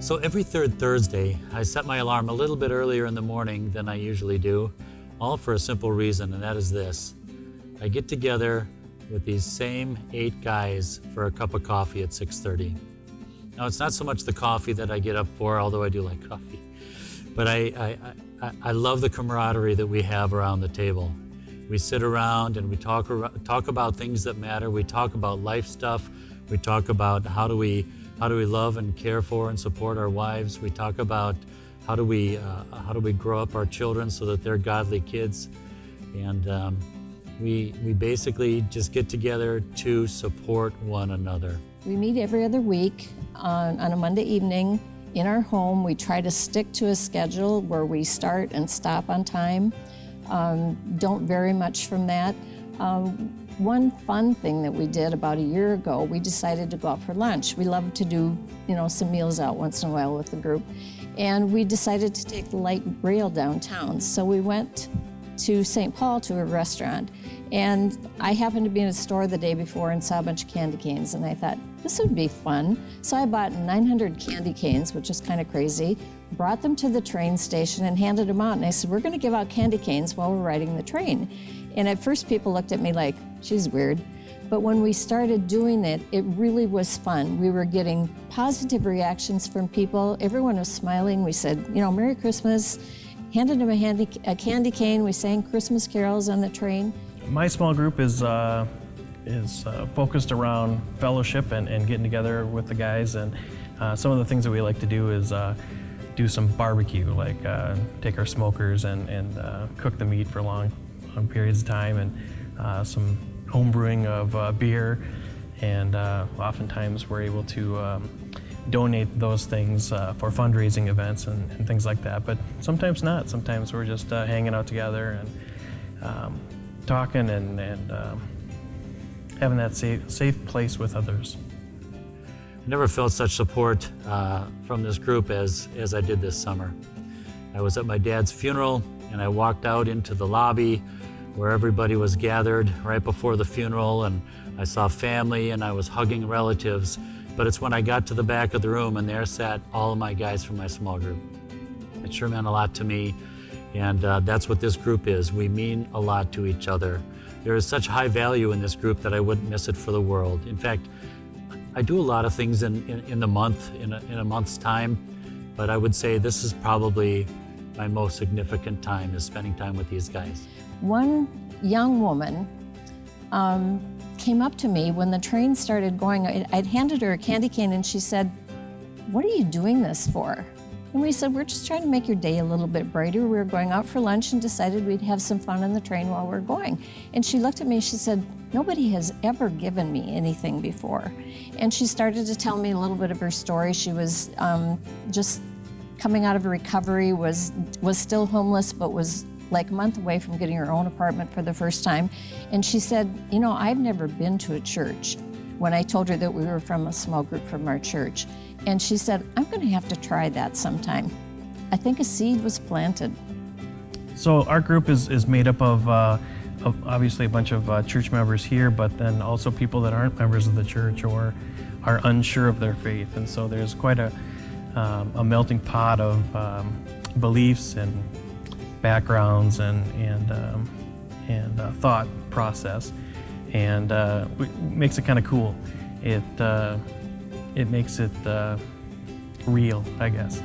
So every third Thursday, I set my alarm a little bit earlier in the morning than I usually do, all for a simple reason, and that is this. I get together with these same 8 guys for a cup of coffee at 6:30. Now, it's not so much the coffee that I get up for, although I do like coffee, but I love the camaraderie that we have around the table. We sit around and we talk about things that matter. We talk about life stuff. We talk about how do we love and care for and support our wives. We talk about how do we grow up our children so that they're godly kids. And we basically just get together to support one another. We meet every other week on a Monday evening in our home. We try to stick to a schedule where we start and stop on time. Don't vary much from that. One fun thing that we did about a year ago, we decided to go out for lunch. We love to do, some meals out once in a while with the group. And we decided to take the light rail downtown. So we went to St. Paul to a restaurant. And I happened to be in a store the day before and saw a bunch of candy canes. And I thought, this would be fun. So I bought 900 candy canes, which is kind of crazy, brought them to the train station and handed them out. And I said, we're going to give out candy canes while we're riding the train. And at first people looked at me like, she's weird. But when we started doing it, it really was fun. We were getting positive reactions from people. Everyone was smiling. We said, Merry Christmas. Handed them a candy cane. We sang Christmas carols on the train. My small group is focused around fellowship and getting together with the guys. And some of the things that we like to do is do some barbecue, like take our smokers and cook the meat for long periods of time, and some home brewing of beer. And oftentimes we're able to donate those things for fundraising events and things like that. But sometimes not. Sometimes we're just hanging out together and talking and having that safe place with others. I never felt such support from this group as I did this summer. I was at my dad's funeral and I walked out into the lobby where everybody was gathered right before the funeral, and I saw family and I was hugging relatives. But it's when I got to the back of the room and there sat all of my guys from my small group. It sure meant a lot to me, and that's what this group is. We mean a lot to each other. There is such high value in this group that I wouldn't miss it for the world. In fact, I do a lot of things in the month, in a month's time, but I would say this is probably my most significant time, is spending time with these guys. One young woman came up to me when the train started going. I'd handed her a candy cane and she said, "What are you doing this for?" And we said, "We're just trying to make your day a little bit brighter. We were going out for lunch and decided we'd have some fun on the train while we're going." And she looked at me, she said, "Nobody has ever given me anything before." And she started to tell me a little bit of her story. She was just coming out of a recovery, was still homeless, but was like a month away from getting her own apartment for the first time. And she said, "I've never been to a church," when I told her that we were from a small group from our church. And she said, "I'm going to have to try that sometime." I think a seed was planted. So our group is made up of obviously a bunch of church members here, but then also people that aren't members of the church or are unsure of their faith. And so there's quite a melting pot of beliefs and backgrounds and thought process, and makes it kind of cool. It makes it real, I guess.